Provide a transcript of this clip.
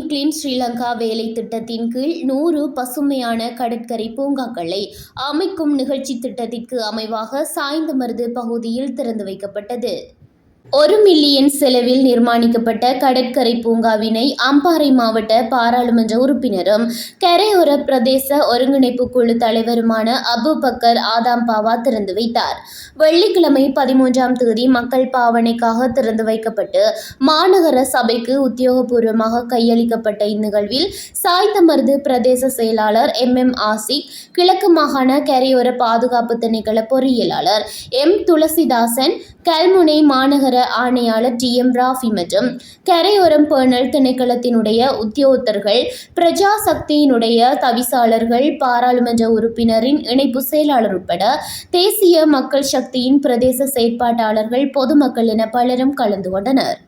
பிரதமரின் கிளீன் ஸ்ரீலங்கா வேலை திட்டத்தின் கீழ் 100 பசுமையான கடற்கரை பூங்காக்களை அமைக்கும் நிகழ்ச்சி திட்டத்திற்கு அமைவாக சாய்ந்தமருது பகுதியில் திறந்து வைக்கப்பட்டது. 1 மில்லியன் செலவில் நிர்மாணிக்கப்பட்ட கடற்கரை பூங்காவினை அம்பாறை மாவட்ட பாராளுமன்ற உறுப்பினரும் கரையோர பிரதேச ஒருங்கிணைப்பு குழு தலைவருமான அபுபக்கர் ஆதாம் பாவா திறந்து வைத்தார். வெள்ளிக்கிழமை 13ஆம் தேதி மக்கள் பாவனைக்காக திறந்து வைக்கப்பட்டு மாநகர சபைக்கு உத்தியோகபூர்வமாக கையளிக்கப்பட்ட இந்நிகழ்வில் சாய்ந்தமருது பிரதேச செயலாளர் MM ஆசிக், கிழக்கு மாகாண கரையோர பாதுகாப்பு திணைக்கள பொறியியலாளர் M துளசிதாசன், கல்முனை மாநகர ஆணையாளர் TM ராஃபி மற்றும் கரையோரம் பேணல் திணைக்களத்தினுடைய உத்தியோகத்தர்கள், பிரஜா சக்தியினுடைய தவிசாளர்கள், பாராளுமன்ற உறுப்பினரின் இணைப்பு செயலாளர் உட்பட தேசிய மக்கள் சக்தியின் பிரதேச செயற்பாட்டாளர்கள், பொதுமக்கள் என பலரும் கலந்து கொண்டனர்.